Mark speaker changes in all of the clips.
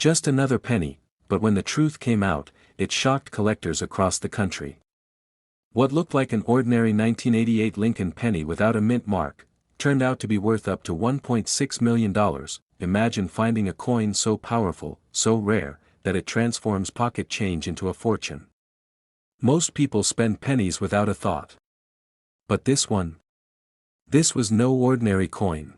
Speaker 1: Just another penny, but when the truth came out, it shocked collectors across the country. What looked like an ordinary 1988 Lincoln penny without a mint mark, turned out to be worth up to $1.6 million. Imagine finding a coin so powerful, so rare, that it transforms pocket change into a fortune. Most people spend pennies without a thought. But this one? This was no ordinary coin.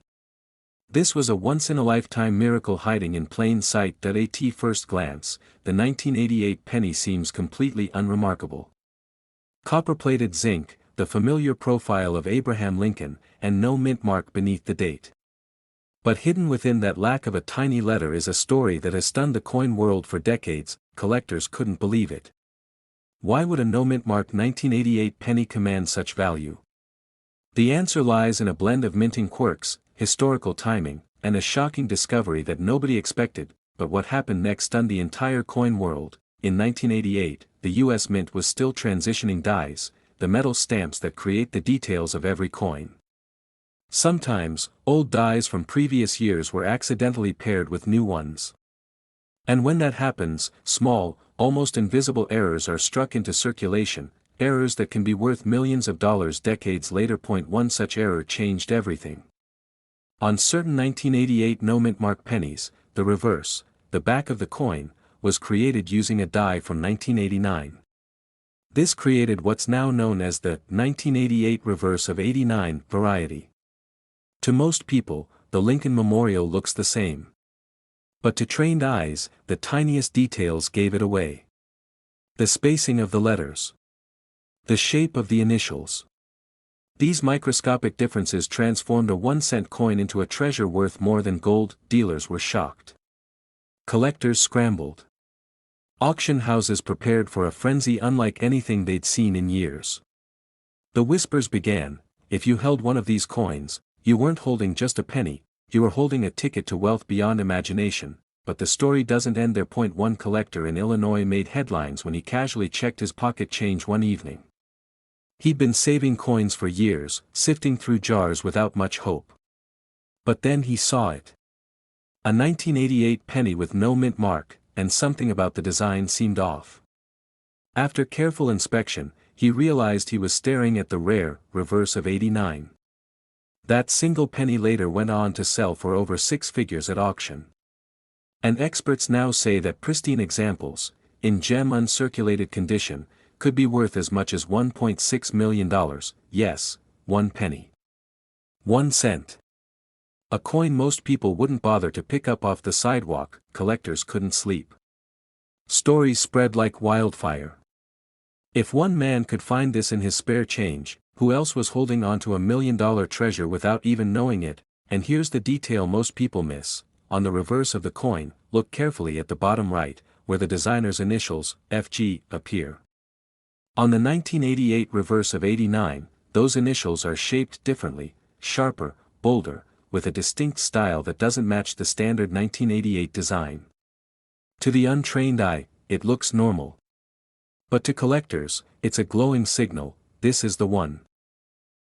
Speaker 1: This was a once-in-a-lifetime miracle hiding in plain sight. At first glance, the 1988 penny seems completely unremarkable. Copper-plated zinc, the familiar profile of Abraham Lincoln, and no mint mark beneath the date. But hidden within that lack of a tiny letter is a story that has stunned the coin world for decades. Collectors couldn't believe it. Why would a no mint mark 1988 penny command such value? The answer lies in a blend of minting quirks, historical timing, and a shocking discovery that nobody expected. But what happened next stunned the entire coin world. In 1988, the US Mint was still transitioning dies, the metal stamps that create the details of every coin. Sometimes, old dies from previous years were accidentally paired with new ones. And when that happens, small, almost invisible errors are struck into circulation, errors that can be worth millions of dollars decades later. One such error changed everything. On certain 1988 no mint mark pennies, the reverse, the back of the coin, was created using a die from 1989. This created what's now known as the 1988 reverse of 89 variety. To most people, the Lincoln Memorial looks the same. But to trained eyes, the tiniest details gave it away. The spacing of the letters. The shape of the initials. These microscopic differences transformed a 1-cent coin into a treasure worth more than gold. Dealers were shocked. Collectors scrambled. Auction houses prepared for a frenzy unlike anything they'd seen in years. The whispers began: if you held one of these coins, you weren't holding just a penny, you were holding a ticket to wealth beyond imagination. But the story doesn't end there. One collector in Illinois made headlines when he casually checked his pocket change one evening. He'd been saving coins for years, sifting through jars without much hope. But then he saw it. A 1988 penny with no mint mark, and something about the design seemed off. After careful inspection, he realized he was staring at the rare reverse of 89. That single penny later went on to sell for over 6 figures at auction. And experts now say that pristine examples, in gem uncirculated condition, could be worth as much as $1.6 million. Yes, 1 penny. 1 cent. A coin most people wouldn't bother to pick up off the sidewalk. Collectors couldn't sleep. Stories spread like wildfire. If one man could find this in his spare change, who else was holding on to $1 million treasure without even knowing it? And here's the detail most people miss. On the reverse of the coin, look carefully at the bottom right, where the designer's initials, FG, appear. On the 1988 reverse of 89, those initials are shaped differently, sharper, bolder, with a distinct style that doesn't match the standard 1988 design. To the untrained eye, it looks normal. But to collectors, it's a glowing signal: this is the one.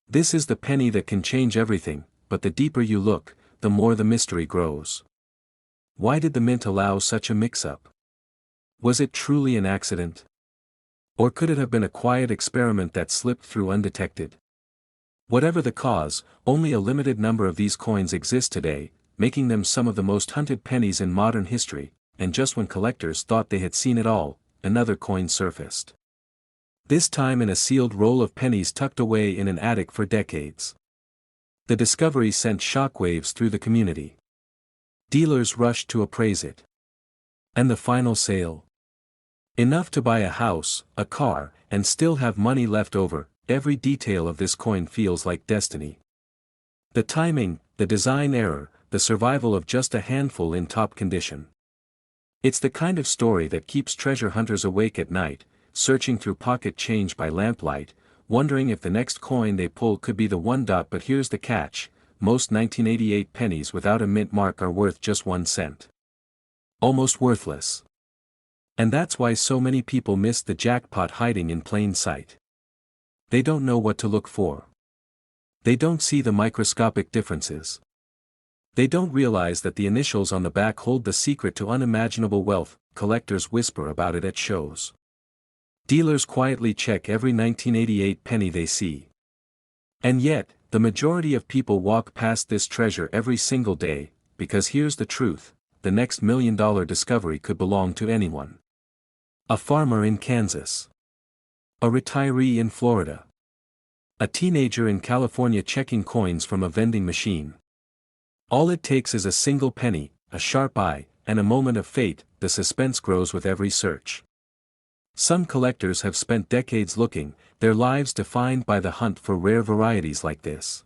Speaker 1: This is the penny that can change everything. But the deeper you look, the more the mystery grows. Why did the mint allow such a mix-up? Was it truly an accident? Or could it have been a quiet experiment that slipped through undetected? Whatever the cause, only a limited number of these coins exist today, making them some of the most hunted pennies in modern history. And just when collectors thought they had seen it all, another coin surfaced. This time in a sealed roll of pennies tucked away in an attic for decades. The discovery sent shockwaves through the community. Dealers rushed to appraise it. And the final sale? Enough to buy a house, a car, and still have money left over. Every detail of this coin feels like destiny. The timing, the design error, the survival of just a handful in top condition. It's the kind of story that keeps treasure hunters awake at night, searching through pocket change by lamplight, wondering if the next coin they pull could be the one. But here's the catch: most 1988 pennies without a mint mark are worth just 1 cent. Almost worthless. And that's why so many people miss the jackpot hiding in plain sight. They don't know what to look for. They don't see the microscopic differences. They don't realize that the initials on the back hold the secret to unimaginable wealth. Collectors whisper about it at shows. Dealers quietly check every 1988 penny they see. And yet, the majority of people walk past this treasure every single day, because here's the truth, the next $1 million discovery could belong to anyone. A farmer in Kansas. A retiree in Florida. A teenager in California checking coins from a vending machine. All it takes is a single penny, a sharp eye, and a moment of fate. The suspense grows with every search. Some collectors have spent decades looking, their lives defined by the hunt for rare varieties like this.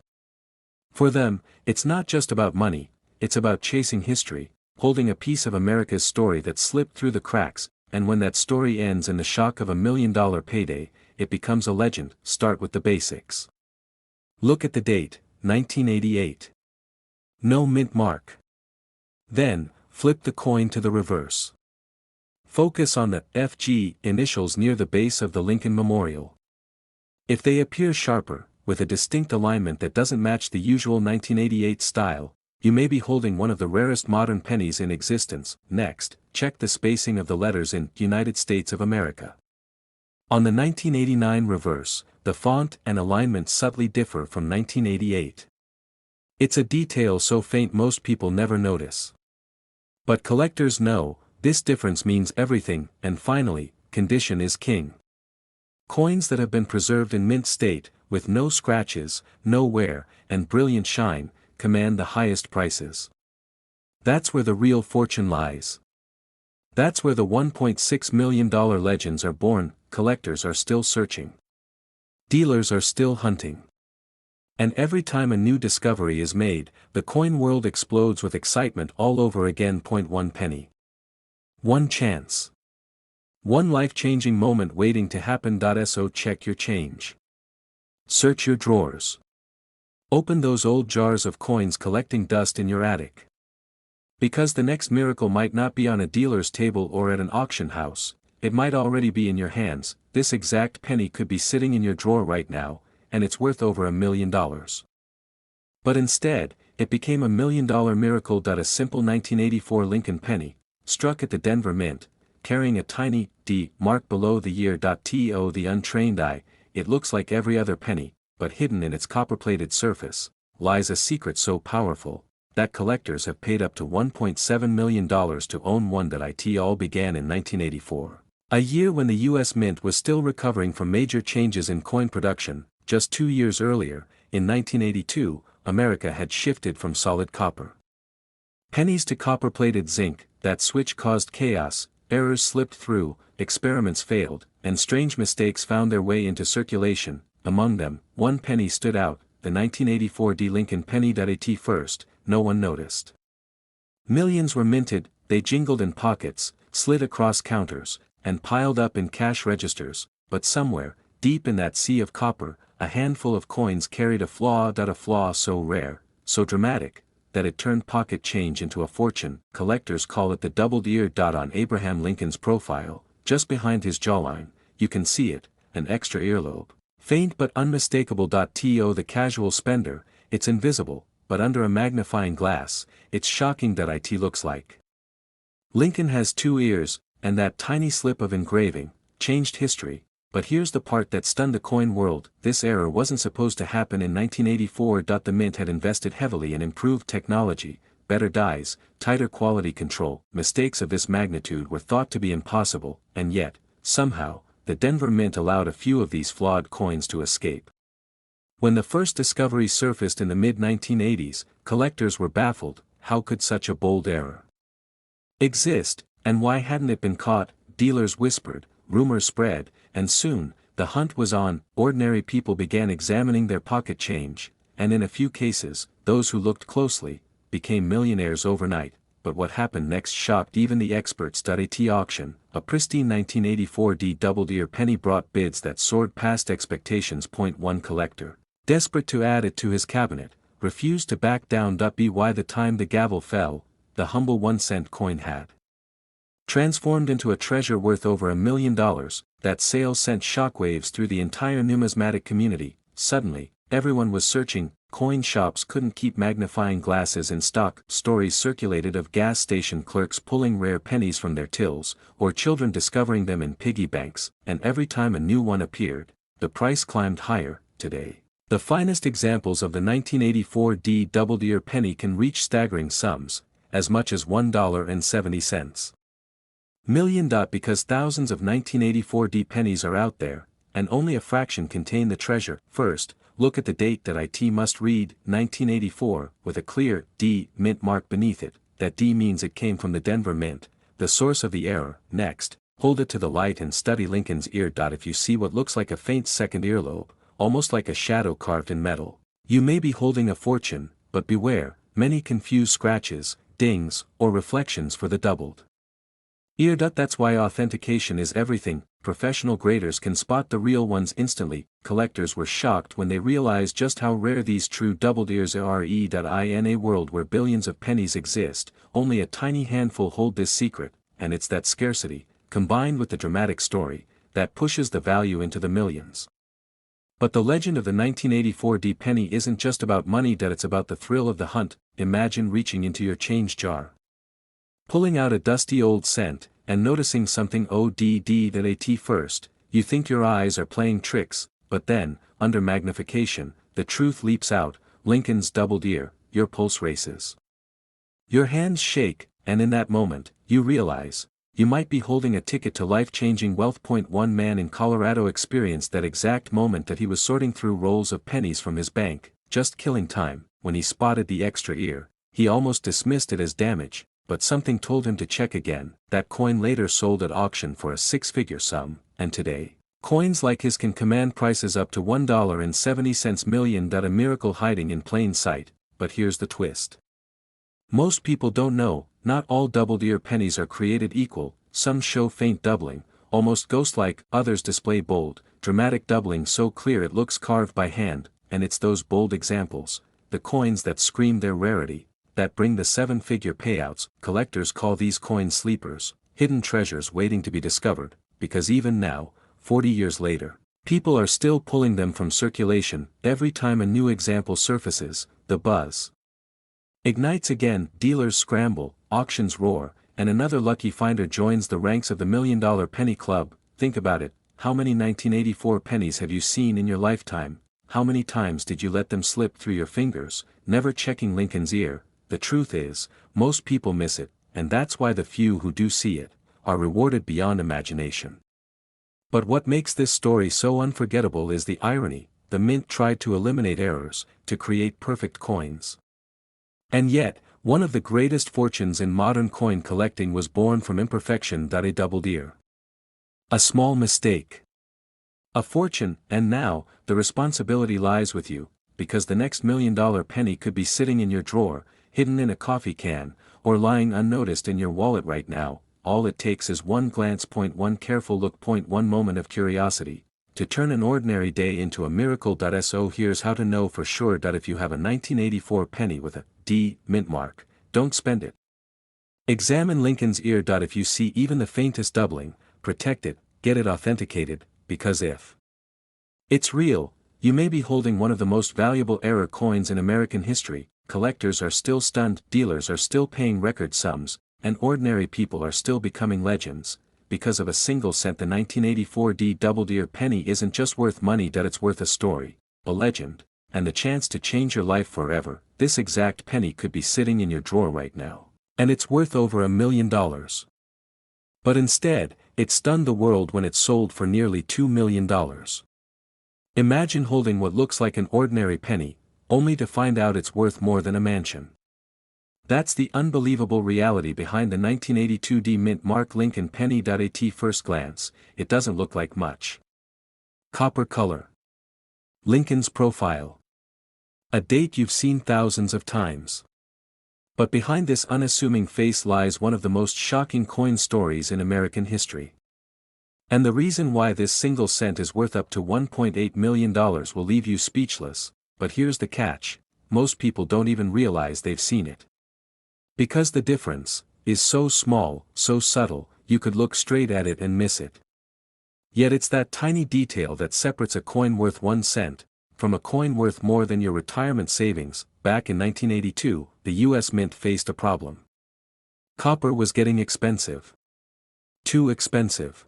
Speaker 1: For them, it's not just about money, it's about chasing history, holding a piece of America's story that slipped through the cracks, and when that story ends in the shock of $1 million payday, it becomes a legend. Start with the basics. Look at the date, 1988. No mint mark. Then, flip the coin to the reverse. Focus on the FG initials near the base of the Lincoln Memorial. If they appear sharper, with a distinct alignment that doesn't match the usual 1988 style, you may be holding one of the rarest modern pennies in existence. Next, check the spacing of the letters in United States of America. On the 1989 reverse, the font and alignment subtly differ from 1988. It's a detail so faint most people never notice. But collectors know, this difference means everything. And finally, condition is king. Coins that have been preserved in mint state, with no scratches, no wear, and brilliant shine, command the highest prices. That's where the real fortune lies. That's where the $1.6 million legends are born. Collectors are still searching. Dealers are still hunting. And every time a new discovery is made, the coin world explodes with excitement all over again. 1 penny. One chance. One life-changing moment waiting to happen. So check your change. Search your drawers. Open those old jars of coins collecting dust in your attic. Because the next miracle might not be on a dealer's table or at an auction house, it might already be in your hands. This exact penny could be sitting in your drawer right now, and it's worth over $1 million. But instead, it became $1 million miracle. A simple 1984 Lincoln penny, struck at the Denver Mint, carrying a tiny D mark below the year. To the untrained eye, it looks like every other penny, but hidden in its copper-plated surface, lies a secret so powerful, that collectors have paid up to $1.7 million to own one. It all began in 1984. A year when the U.S. Mint was still recovering from major changes in coin production. Just 2 years earlier, in 1982, America had shifted from solid copper pennies to copper-plated zinc. That switch caused chaos, errors slipped through, experiments failed, and strange mistakes found their way into circulation. Among them, one penny stood out, the 1984 D Lincoln penny. At first, no one noticed. Millions were minted, they jingled in pockets, slid across counters, and piled up in cash registers, but somewhere, deep in that sea of copper, a handful of coins carried a flaw. A flaw so rare, so dramatic, that it turned pocket change into a fortune. Collectors call it the doubled ear. On Abraham Lincoln's profile, just behind his jawline, you can see it, an extra earlobe. Faint but unmistakable. To the casual spender, it's invisible, but under a magnifying glass, it's shocking. It looks like Lincoln has 2 ears, and that tiny slip of engraving changed history. But here's the part that stunned the coin world: this error wasn't supposed to happen in 1984. The Mint had invested heavily in improved technology, better dies, tighter quality control. Mistakes of this magnitude were thought to be impossible, and yet, somehow, the Denver Mint allowed a few of these flawed coins to escape. When the first discovery surfaced in the mid-1980s, collectors were baffled. How could such a bold error exist, and why hadn't it been caught? Dealers whispered, rumors spread, and soon, the hunt was on. Ordinary people began examining their pocket change, and in a few cases, those who looked closely became millionaires overnight. But what happened next shocked even the experts. At auction, a pristine 1984 D doubled ear penny brought bids that soared past expectations. One collector, desperate to add it to his cabinet, refused to back down. By the time the gavel fell, the humble 1-cent coin had transformed into a treasure worth over $1 million. That sale sent shockwaves through the entire numismatic community. Suddenly, everyone was searching, coin shops couldn't keep magnifying glasses in stock. Stories circulated of gas station clerks pulling rare pennies from their tills, or children discovering them in piggy banks, and every time a new one appeared, the price climbed higher. Today, the finest examples of the 1984 double-deer penny can reach staggering sums, as much as $1.70 million. Because thousands of 1984 pennies are out there, and only a fraction contain the treasure. First, look at the date that it must read, 1984, with a clear D mint mark beneath it. That D means it came from the Denver Mint, the source of the error. Next, hold it to the light and study Lincoln's ear. If you see what looks like a faint second earlobe, almost like a shadow carved in metal, you may be holding a fortune, but beware, many confuse scratches, dings, or reflections for the doubled ear. That's why authentication is everything. Professional graders can spot the real ones instantly. Collectors were shocked when they realized just how rare these true doubled ears are. In a world where billions of pennies exist, only a tiny handful hold this secret, and it's that scarcity, combined with the dramatic story, that pushes the value into the millions. But the legend of the 1984 penny isn't just about money. It's about the thrill of the hunt. Imagine reaching into your change jar, pulling out a dusty old cent, and noticing something odd. First, you think your eyes are playing tricks, but then, under magnification, the truth leaps out: Lincoln's doubled ear. Your pulse races, your hands shake, and in that moment, you realize, you might be holding a ticket to life-changing wealth. One man in Colorado experienced that exact moment that he was sorting through rolls of pennies from his bank, just killing time. When he spotted the extra ear, he almost dismissed it as damage, but something told him to check again. That coin later sold at auction for a six-figure sum, and today, coins like his can command prices up to $1.70 million. A miracle hiding in plain sight. But here's the twist. Most people don't know, not all doubled ear pennies are created equal. Some show faint doubling, almost ghost-like. Others display bold, dramatic doubling so clear it looks carved by hand. And it's those bold examples, the coins that scream their rarity, that bring the seven-figure payouts. Collectors call these coins sleepers, hidden treasures waiting to be discovered, because even now, 40 years later, people are still pulling them from circulation. Every time a new example surfaces, the buzz ignites again. Dealers scramble, auctions roar, and another lucky finder joins the ranks of the $1 Million Penny Club. Think about it, how many 1984 pennies have you seen in your lifetime? How many times did you let them slip through your fingers, never checking Lincoln's ear? The truth is, most people miss it, and that's why the few who do see it are rewarded beyond imagination. But what makes this story so unforgettable is the irony. The mint tried to eliminate errors, to create perfect coins. And yet, one of the greatest fortunes in modern coin collecting was born from imperfection. A doubled ear, a small mistake, a fortune. And now, the responsibility lies with you, because the next $1 Million penny could be sitting in your drawer, hidden in a coffee can, or lying unnoticed in your wallet right now. All it takes is one glance, one careful look, one moment of curiosity, to turn an ordinary day into a miracle. So here's how to know for sure. If you have a 1984 penny with a D mint mark, don't spend it. Examine Lincoln's ear. If you see even the faintest doubling, protect it, get it authenticated, because if it's real, you may be holding one of the most valuable error coins in American history. Collectors are still stunned, dealers are still paying record sums, and ordinary people are still becoming legends. Because of a single cent, the 1984 doubled ear penny isn't just worth money. It's worth a story, a legend, and the chance to change your life forever. This exact penny could be sitting in your drawer right now, and it's worth over $1 million. But instead, it stunned the world when it sold for nearly $2 million. Imagine holding what looks like an ordinary penny, only to find out it's worth more than a mansion. That's the unbelievable reality behind the 1982 mint mark Lincoln penny. At first glance, it doesn't look like much. Copper color, Lincoln's profile, a date you've seen thousands of times. But behind this unassuming face lies one of the most shocking coin stories in American history. And the reason why this single cent is worth up to $1.8 million will leave you speechless. But here's the catch: most people don't even realize they've seen it. Because the difference is so small, so subtle, you could look straight at it and miss it. Yet it's that tiny detail that separates a coin worth 1 cent from a coin worth more than your retirement savings. Back in 1982, the US Mint faced a problem. Copper was getting expensive. Too expensive.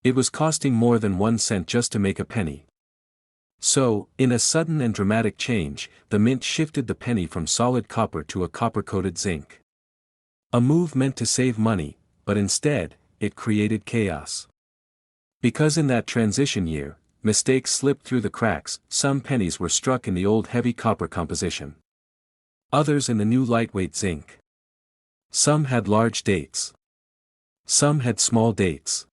Speaker 1: It was costing more than 1 cent just to make a penny. So, in a sudden and dramatic change, the mint shifted the penny from solid copper to a copper-coated zinc. A move meant to save money, but instead, it created chaos. Because in that transition year, mistakes slipped through the cracks. Some pennies were struck in the old heavy copper composition. Others in the new lightweight zinc. Some had large dates. Some had small dates.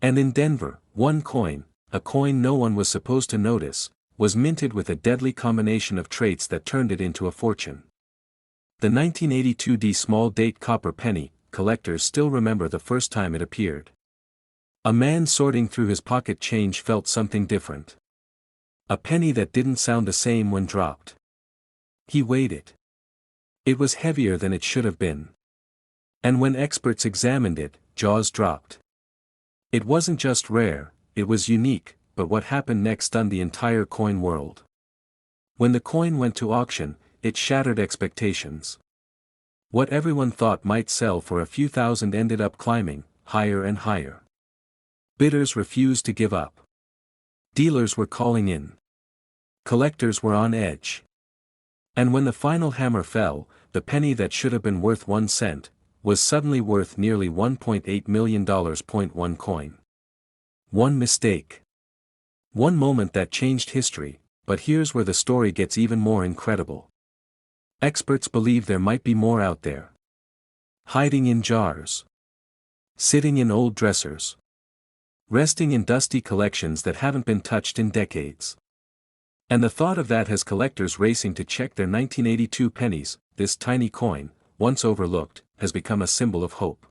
Speaker 1: And in Denver, one coin, a coin no one was supposed to notice, was minted with a deadly combination of traits that turned it into a fortune. The 1982 small date copper penny, collectors still remember the first time it appeared. A man sorting through his pocket change felt something different. A penny that didn't sound the same when dropped. He weighed it. It was heavier than it should have been. And when experts examined it, jaws dropped. It wasn't just rare, it was unique, but what happened next stunned the entire coin world. When the coin went to auction, it shattered expectations. What everyone thought might sell for a few thousand ended up climbing, higher and higher. Bidders refused to give up. Dealers were calling in. Collectors were on edge. And when the final hammer fell, the penny that should have been worth 1 cent, was suddenly worth nearly $1.8 million. One coin. One mistake. One moment that changed history, but here's where the story gets even more incredible. Experts believe there might be more out there. Hiding in jars. Sitting in old dressers. Resting in dusty collections that haven't been touched in decades. And the thought of that has collectors racing to check their 1982 pennies. This tiny coin, once overlooked, has become a symbol of hope.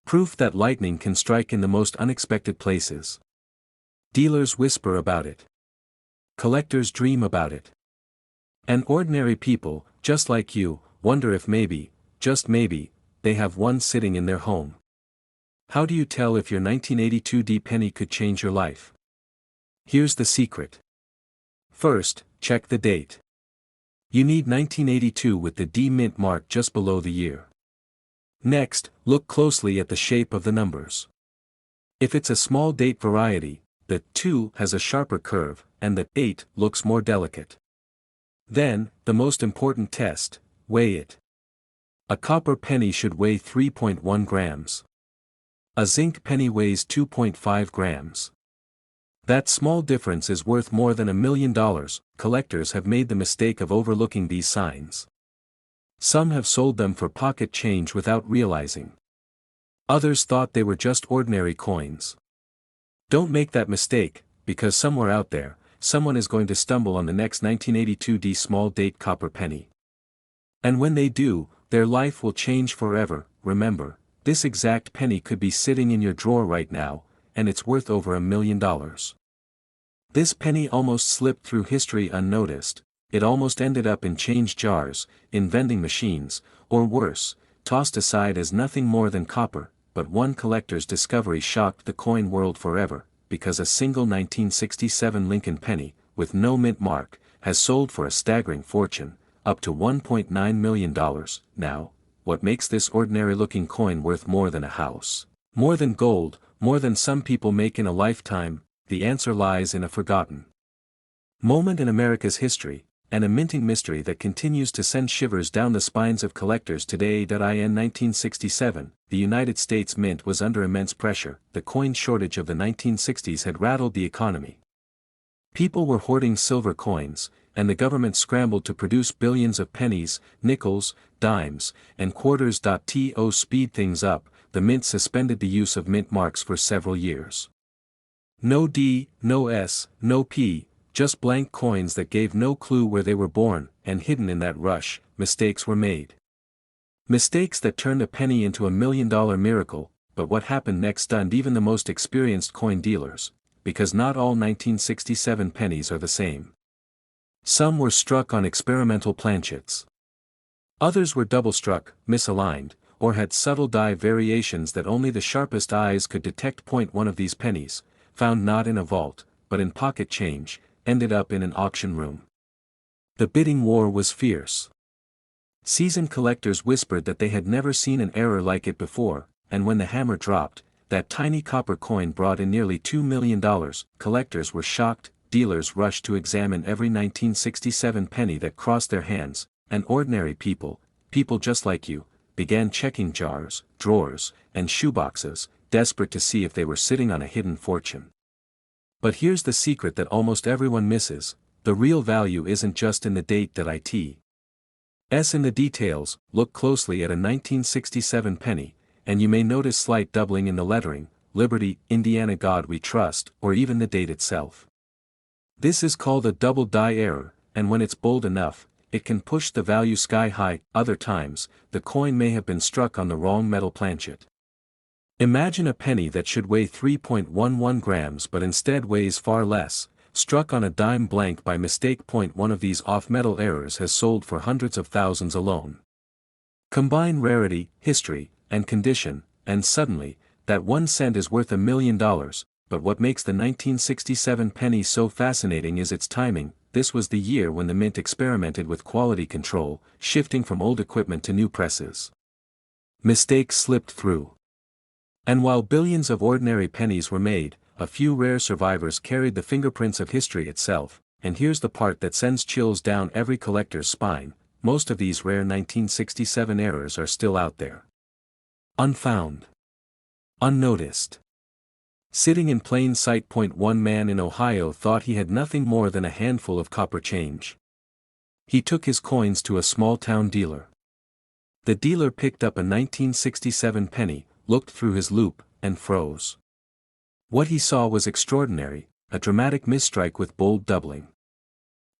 Speaker 1: Proof that lightning can strike in the most unexpected places. Dealers whisper about it. Collectors dream about it. And ordinary people, just like you, wonder if maybe, just maybe, they have one sitting in their home. How do you tell if your 1982 penny could change your life? Here's the secret. First, check the date. You need 1982 with the D mint mark just below the year. Next, look closely at the shape of the numbers. If it's a small date variety, the 2 has a sharper curve, and the 8 looks more delicate. Then, the most important test, weigh it. A copper penny should weigh 3.1 grams. A zinc penny weighs 2.5 grams. That small difference is worth more than $1 million. Collectors have made the mistake of overlooking these signs. Some have sold them for pocket change without realizing. Others thought they were just ordinary coins. Don't make that mistake, because somewhere out there, someone is going to stumble on the next 1982 small date copper penny. And when they do, their life will change forever. Remember, this exact penny could be sitting in your drawer right now, and it's worth over $1 million. This penny almost slipped through history unnoticed. It almost ended up in change jars, in vending machines, or worse, tossed aside as nothing more than copper. But one collector's discovery shocked the coin world forever, because a single 1967 Lincoln penny, with no mint mark, has sold for a staggering fortune, up to $1.9 million. Now, what makes this ordinary-looking coin worth more than a house? More than gold, more than some people make in a lifetime? The answer lies in a forgotten moment in America's history, and a minting mystery that continues to send shivers down the spines of collectors today. In 1967, the United States Mint was under immense pressure. The coin shortage of the 1960s had rattled the economy. People were hoarding silver coins, and the government scrambled to produce billions of pennies, nickels, dimes, and quarters. To speed things up, the mint suspended the use of mint marks for several years. No D, no S, no P, just blank coins that gave no clue where they were born, and hidden in that rush, mistakes were made. Mistakes that turned a penny into $1 million miracle. But what happened next stunned even the most experienced coin dealers, because not all 1967 pennies are the same. Some were struck on experimental planchets. Others were double-struck, misaligned, or had subtle die variations that only the sharpest eyes could detect. One of these pennies, found not in a vault, but in pocket change, ended up in an auction room. The bidding war was fierce. Seasoned collectors whispered that they had never seen an error like it before, and when the hammer dropped, that tiny copper coin brought in nearly $2 million. Collectors were shocked, dealers rushed to examine every 1967 penny that crossed their hands, and ordinary people, people just like you, began checking jars, drawers, and shoeboxes, desperate to see if they were sitting on a hidden fortune. But here's the secret that almost everyone misses: the real value isn't just in the date that it's in the details. Look closely at a 1967 penny, and you may notice slight doubling in the lettering, Liberty, Indiana, God We Trust, or even the date itself. This is called a double die error, and when it's bold enough, it can push the value sky high. Other times, the coin may have been struck on the wrong metal planchet. Imagine a penny that should weigh 3.11 grams but instead weighs far less, struck on a dime blank by mistake. One of these off-metal errors has sold for hundreds of thousands alone. Combine rarity, history, and condition, and suddenly, that 1 cent is worth $1 million. But what makes the 1967 penny so fascinating is its timing. This was the year when the mint experimented with quality control, shifting from old equipment to new presses. Mistakes slipped through. And while billions of ordinary pennies were made, a few rare survivors carried the fingerprints of history itself. And here's the part that sends chills down every collector's spine: most of these rare 1967 errors are still out there. Unfound. Unnoticed. Sitting in plain sight. One man in Ohio thought he had nothing more than a handful of copper change. He took his coins to a small-town dealer. The dealer picked up a 1967 penny, looked through his loupe, and froze. What he saw was extraordinary: a dramatic misstrike with bold doubling.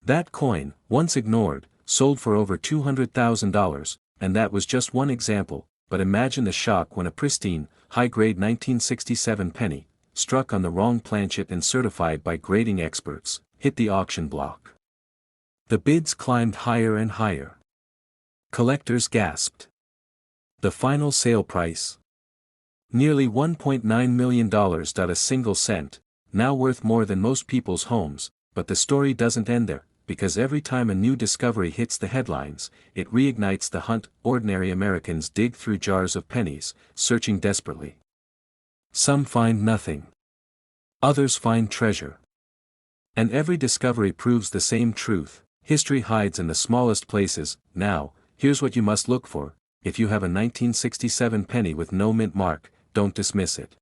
Speaker 1: That coin, once ignored, sold for over $200,000, and that was just one example. But imagine the shock when a pristine, high-grade 1967 penny, struck on the wrong planchet and certified by grading experts, hit the auction block. The bids climbed higher and higher. Collectors gasped. The final sale price? Nearly $1.9 million. A single cent, now worth more than most people's homes. But the story doesn't end there, because every time a new discovery hits the headlines, it reignites the hunt. Ordinary Americans dig through jars of pennies, searching desperately. Some find nothing. Others find treasure. And every discovery proves the same truth: history hides in the smallest places. Now, here's what you must look for: if you have a 1967 penny with no mint mark, don't dismiss it.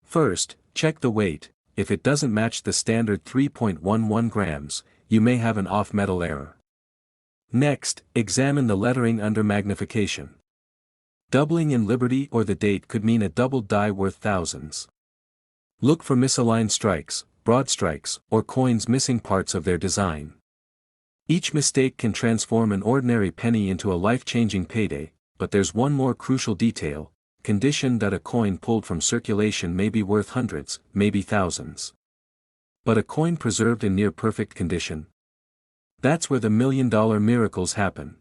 Speaker 1: First, check the weight. If it doesn't match the standard 3.11 grams, you may have an off-metal error. Next, examine the lettering under magnification. Doubling in Liberty or the date could mean a double die worth thousands. Look for misaligned strikes, broad strikes, or coins missing parts of their design. Each mistake can transform an ordinary penny into a life-changing payday. But there's one more crucial detail: condition. That a coin pulled from circulation may be worth hundreds, maybe thousands. But a coin preserved in near-perfect condition? That's where the million-dollar miracles happen.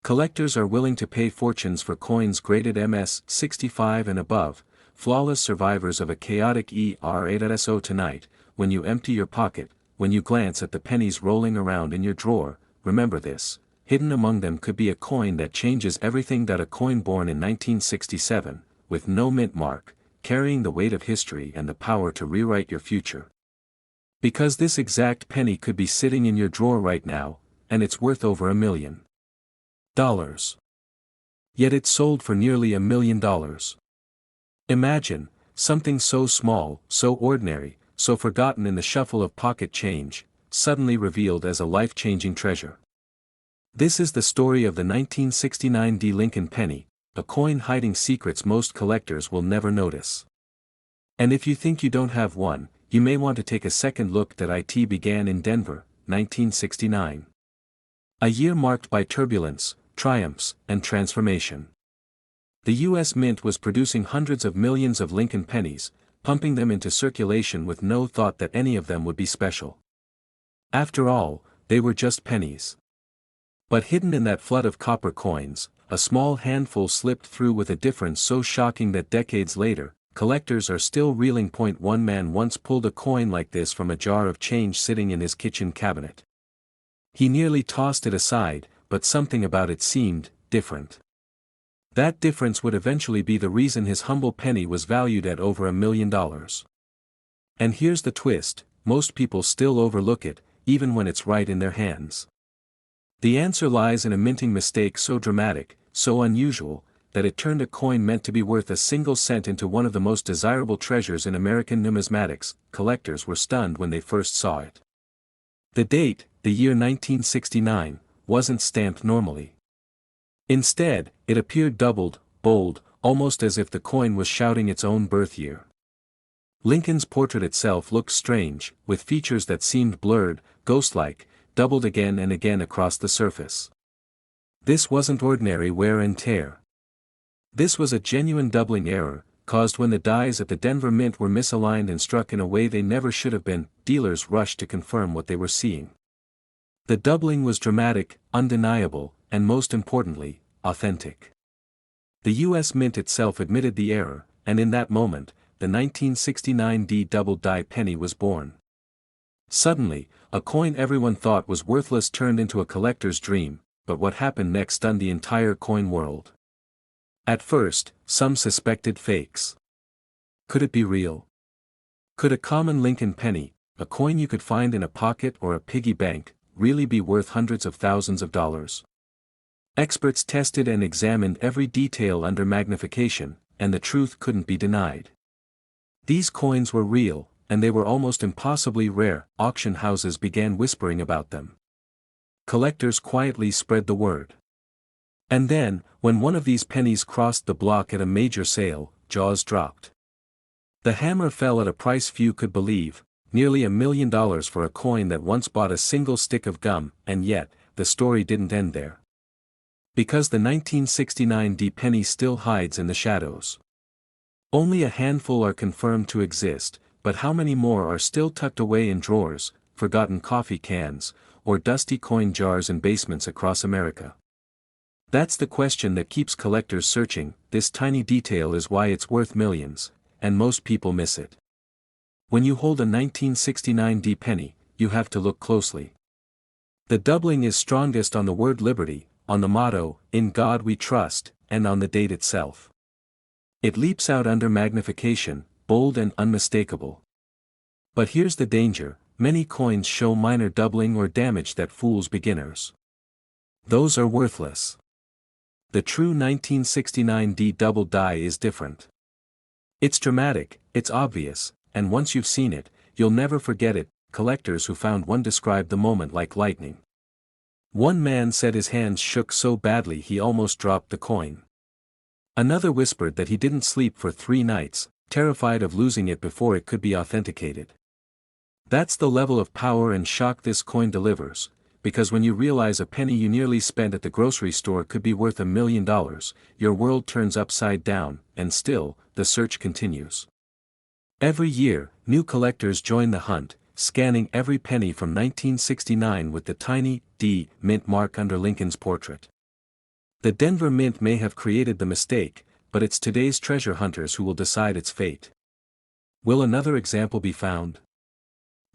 Speaker 1: Collectors are willing to pay fortunes for coins graded MS-65 and above, flawless survivors of a chaotic era. So tonight, when you empty your pocket, when you glance at the pennies rolling around in your drawer, remember this: hidden among them could be a coin that changes everything. That a coin born in 1967, with no mint mark, carrying the weight of history and the power to rewrite your future. Because this exact penny could be sitting in your drawer right now, and it's worth over $1 million. Yet it's sold for nearly $1 million. Imagine, something so small, so ordinary, so forgotten in the shuffle of pocket change, suddenly revealed as a life-changing treasure. This is the story of the 1969 D. Lincoln penny, a coin hiding secrets most collectors will never notice. And if you think you don't have one, you may want to take a second look. That it began in Denver, 1969. A year marked by turbulence, triumphs, and transformation. The U.S. Mint was producing hundreds of millions of Lincoln pennies, pumping them into circulation with no thought that any of them would be special. After all, they were just pennies. But hidden in that flood of copper coins, a small handful slipped through with a difference so shocking that decades later, collectors are still reeling. One man once pulled a coin like this from a jar of change sitting in his kitchen cabinet. He nearly tossed it aside, but something about it seemed different. That difference would eventually be the reason his humble penny was valued at over $1 million. And here's the twist: most people still overlook it, even when it's right in their hands. The answer lies in a minting mistake so dramatic, so unusual, that it turned a coin meant to be worth a single cent into one of the most desirable treasures in American numismatics. Collectors were stunned when they first saw it. The date, the year 1969, wasn't stamped normally. Instead, it appeared doubled, bold, almost as if the coin was shouting its own birth year. Lincoln's portrait itself looked strange, with features that seemed blurred, ghost-like, doubled again and again across the surface. This wasn't ordinary wear and tear. This was a genuine doubling error, caused when the dies at the Denver Mint were misaligned and struck in a way they never should have been. Dealers rushed to confirm what they were seeing. The doubling was dramatic, undeniable, and most importantly, authentic. The U.S. Mint itself admitted the error, and in that moment, the 1969 double die penny was born. Suddenly, a coin everyone thought was worthless turned into a collector's dream, but what happened next stunned the entire coin world. At first, some suspected fakes. Could it be real? Could a common Lincoln penny, a coin you could find in a pocket or a piggy bank, really be worth hundreds of thousands of dollars? Experts tested and examined every detail under magnification, and the truth couldn't be denied. These coins were real, and they were almost impossibly rare. Auction houses began whispering about them. Collectors quietly spread the word. And then, when one of these pennies crossed the block at a major sale, jaws dropped. The hammer fell at a price few could believe, nearly $1 million for a coin that once bought a single stick of gum. And yet, the story didn't end there. Because the 1969 penny still hides in the shadows. Only a handful are confirmed to exist, but how many more are still tucked away in drawers, forgotten coffee cans, or dusty coin jars in basements across America? That's the question that keeps collectors searching. This tiny detail is why it's worth millions, and most people miss it. When you hold a 1969 penny, you have to look closely. The doubling is strongest on the word liberty, on the motto, "In God We Trust," and on the date itself. It leaps out under magnification, bold and unmistakable. But here's the danger: many coins show minor doubling or damage that fools beginners. Those are worthless. The true 1969 double die is different. It's dramatic, it's obvious, and once you've seen it, you'll never forget it. Collectors who found one described the moment like lightning. One man said his hands shook so badly he almost dropped the coin. Another whispered that he didn't sleep for 3 nights, terrified of losing it before it could be authenticated. That's the level of power and shock this coin delivers, because when you realize a penny you nearly spent at the grocery store could be worth $1 million, your world turns upside down. And still, the search continues. Every year, new collectors join the hunt, scanning every penny from 1969 with the tiny D mint mark under Lincoln's portrait. The Denver Mint may have created the mistake, but it's today's treasure hunters who will decide its fate. Will another example be found?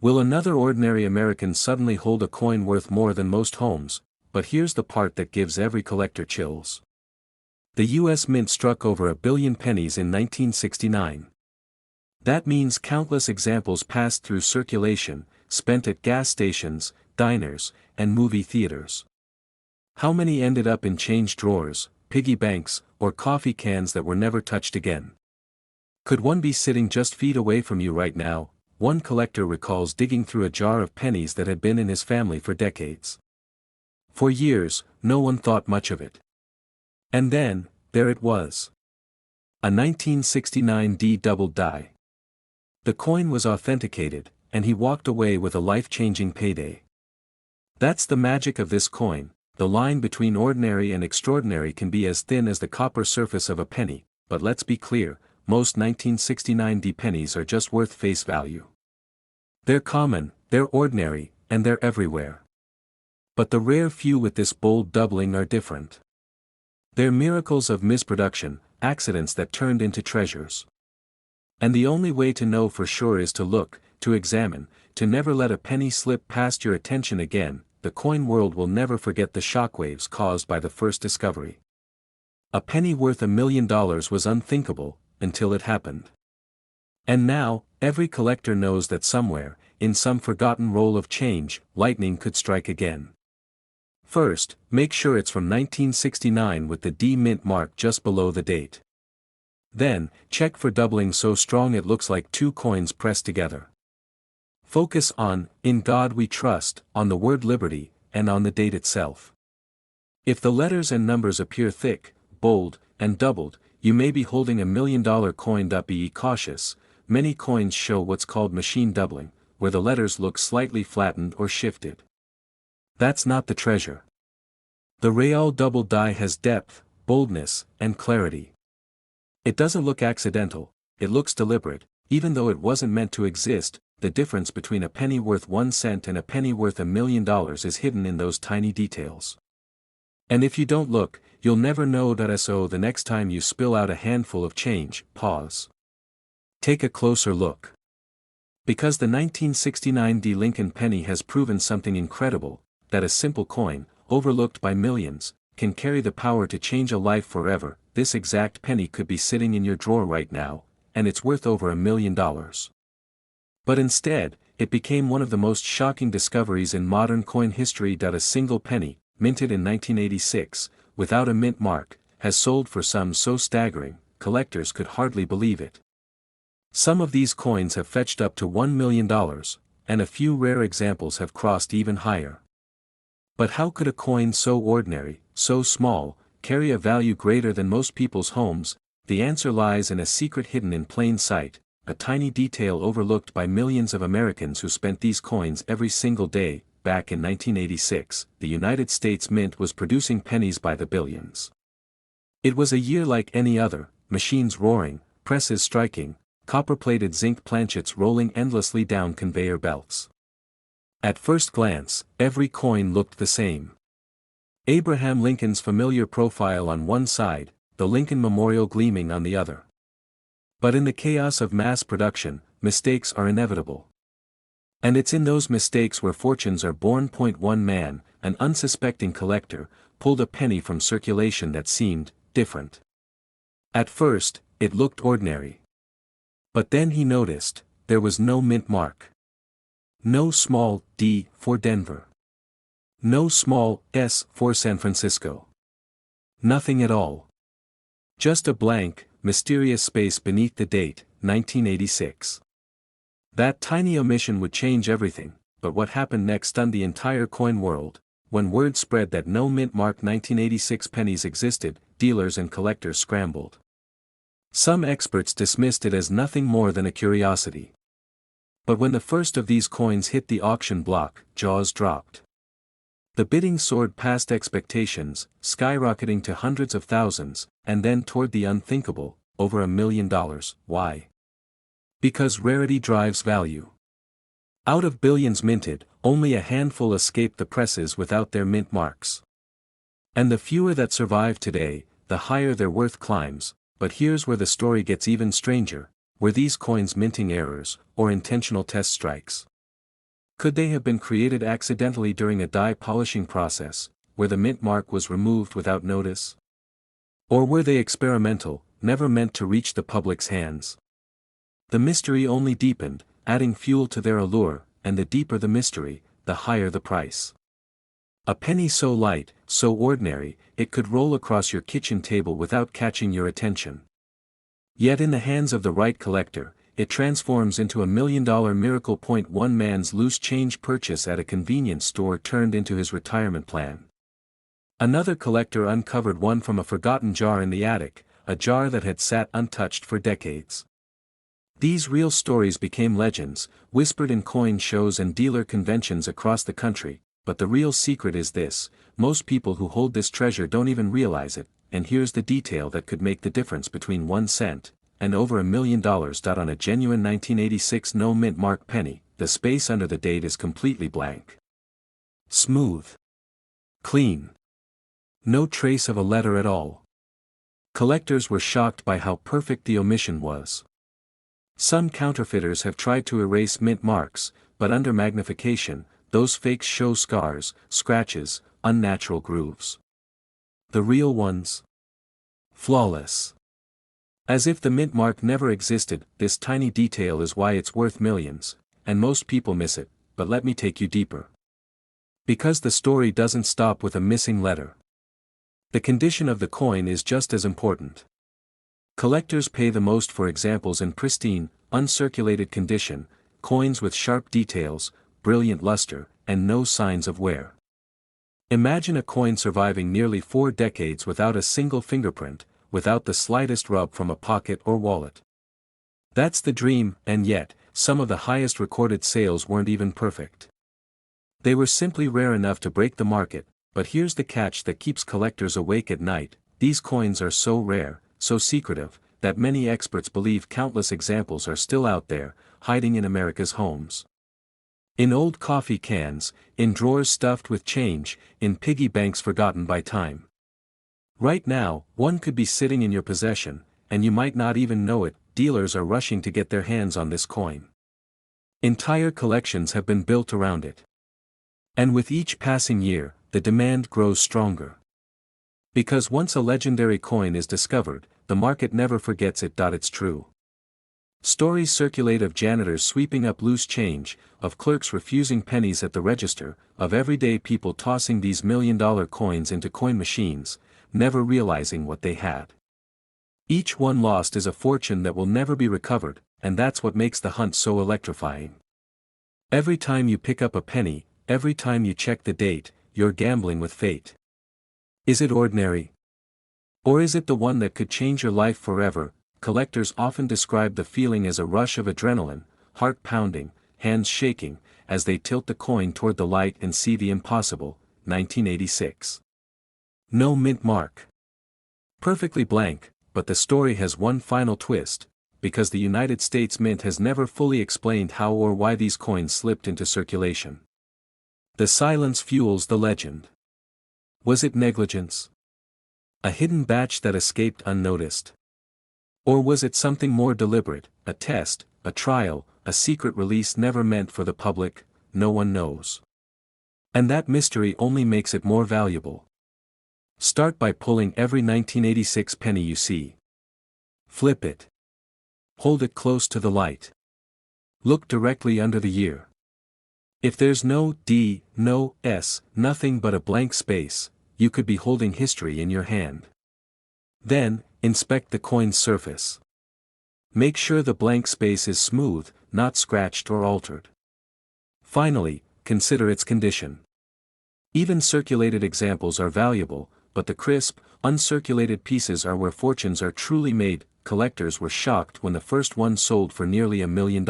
Speaker 1: Will another ordinary American suddenly hold a coin worth more than most homes? But here's the part that gives every collector chills. The U.S. Mint struck over 1 billion pennies in 1969. That means countless examples passed through circulation, spent at gas stations, diners, and movie theaters. How many ended up in change drawers, piggy banks, or coffee cans that were never touched again? Could one be sitting just feet away from you right now? One collector recalls digging through a jar of pennies that had been in his family for decades. For years, no one thought much of it. And then, there it was. A 1969 double die. The coin was authenticated, and he walked away with a life-changing payday. That's the magic of this coin. The line between ordinary and extraordinary can be as thin as the copper surface of a penny, but let's be clear, most 1969 pennies are just worth face value. They're common, they're ordinary, and they're everywhere. But the rare few with this bold doubling are different. They're miracles of misproduction, accidents that turned into treasures. And the only way to know for sure is to look, to examine, to never let a penny slip past your attention again. The coin world will never forget the shockwaves caused by the first discovery. A penny worth $1 million was unthinkable, until it happened. And now, every collector knows that somewhere, in some forgotten roll of change, lightning could strike again. First, make sure it's from 1969 with the D mint mark just below the date. Then, check for doubling so strong it looks like two coins pressed together. Focus on, "In God We Trust," on the word liberty, and on the date itself. If the letters and numbers appear thick, bold, and doubled, you may be holding $1 million coin. Be cautious. Many coins show what's called machine doubling, where the letters look slightly flattened or shifted. That's not the treasure. The real double die has depth, boldness, and clarity. It doesn't look accidental, it looks deliberate, even though it wasn't meant to exist. The difference between a penny worth 1 cent and a penny worth $1 million is hidden in those tiny details. And if you don't look, you'll never know. So the next time you spill out a handful of change, pause. Take a closer look. Because the 1969 D Lincoln penny has proven something incredible, that a simple coin, overlooked by millions, can carry the power to change a life forever. This exact penny could be sitting in your drawer right now, and it's worth over $1 million. But instead, it became one of the most shocking discoveries in modern coin history. A single penny, minted in 1986, without a mint mark, has sold for sums so staggering, collectors could hardly believe it. Some of these coins have fetched up to $1 million, and a few rare examples have crossed even higher. But how could a coin so ordinary, so small, carry a value greater than most people's homes? The answer lies in a secret hidden in plain sight, a tiny detail overlooked by millions of Americans who spent these coins every single day. Back in 1986, the United States Mint was producing pennies by the billions. It was a year like any other, machines roaring, presses striking, copper-plated zinc planchets rolling endlessly down conveyor belts. At first glance, every coin looked the same. Abraham Lincoln's familiar profile on one side, the Lincoln Memorial gleaming on the other. But in the chaos of mass production, mistakes are inevitable. And it's in those mistakes where fortunes are born. One man, an unsuspecting collector, pulled a penny from circulation that seemed different. At first, it looked ordinary. But then he noticed, there was no mint mark. No small D for Denver. No small S for San Francisco. Nothing at all. Just a blank, mysterious space beneath the date, 1986. That tiny omission would change everything, but what happened next stunned the entire coin world. When word spread that no mint mark 1986 pennies existed, dealers and collectors scrambled. Some experts dismissed it as nothing more than a curiosity. But when the first of these coins hit the auction block, jaws dropped. The bidding soared past expectations, skyrocketing to hundreds of thousands, and then toward the unthinkable, over $1 million. Why? Because rarity drives value. Out of billions minted, only a handful escaped the presses without their mint marks. And the fewer that survive today, the higher their worth climbs. But here's where the story gets even stranger. Were these coins minting errors, or intentional test strikes? Could they have been created accidentally during a die polishing process, where the mint mark was removed without notice? Or were they experimental, never meant to reach the public's hands? The mystery only deepened, adding fuel to their allure, and the deeper the mystery, the higher the price. A penny so light, so ordinary, it could roll across your kitchen table without catching your attention. Yet in the hands of the right collector, it transforms into $1 million miracle. One man's loose change purchase at a convenience store turned into his retirement plan. Another collector uncovered one from a forgotten jar in the attic, a jar that had sat untouched for decades. These real stories became legends, whispered in coin shows and dealer conventions across the country. But the real secret is this: most people who hold this treasure don't even realize it, and here's the detail that could make the difference between 1 cent and over $1 million. On a genuine 1986 no mint mark penny, the space under the date is completely blank. Smooth. Clean. No trace of a letter at all. Collectors were shocked by how perfect the omission was. Some counterfeiters have tried to erase mint marks, but under magnification, those fakes show scars, scratches, unnatural grooves. The real ones? Flawless. As if the mint mark never existed. This tiny detail is why it's worth millions, and most people miss it, but let me take you deeper. Because the story doesn't stop with a missing letter. The condition of the coin is just as important. Collectors pay the most for examples in pristine, uncirculated condition, coins with sharp details, brilliant luster, and no signs of wear. Imagine a coin surviving nearly 4 decades without a single fingerprint, without the slightest rub from a pocket or wallet. That's the dream, and yet, some of the highest recorded sales weren't even perfect. They were simply rare enough to break the market, but here's the catch that keeps collectors awake at night: these coins are so rare, so secretive, that many experts believe countless examples are still out there, hiding in America's homes. In old coffee cans, in drawers stuffed with change, in piggy banks forgotten by time. Right now, one could be sitting in your possession, and you might not even know it. Dealers are rushing to get their hands on this coin. Entire collections have been built around it. And with each passing year, the demand grows stronger. Because once a legendary coin is discovered, the market never forgets it. It's true. Stories circulate of janitors sweeping up loose change, of clerks refusing pennies at the register, of everyday people tossing these million-dollar coins into coin machines, never realizing what they had. Each one lost is a fortune that will never be recovered, and that's what makes the hunt so electrifying. Every time you pick up a penny, every time you check the date, you're gambling with fate. Is it ordinary? Or is it the one that could change your life forever? Collectors often describe the feeling as a rush of adrenaline, heart pounding, hands shaking, as they tilt the coin toward the light and see the impossible. 1986. No mint mark. Perfectly blank, but the story has one final twist, because the United States Mint has never fully explained how or why these coins slipped into circulation. The silence fuels the legend. Was it negligence? A hidden batch that escaped unnoticed? Or was it something more deliberate, a test, a trial, a secret release never meant for the public? No one knows. And that mystery only makes it more valuable. Start by pulling every 1986 penny you see. Flip it. Hold it close to the light. Look directly under the year. If there's no D, no S, nothing but a blank space, you could be holding history in your hand. Then, inspect the coin's surface. Make sure the blank space is smooth, not scratched or altered. Finally, consider its condition. Even circulated examples are valuable, but the crisp, uncirculated pieces are where fortunes are truly made. Collectors were shocked when the first one sold for nearly $1 million.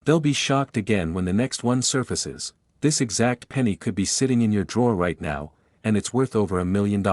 Speaker 1: They'll be shocked again when the next one surfaces. This exact penny could be sitting in your drawer right now, and it's worth over $1 million.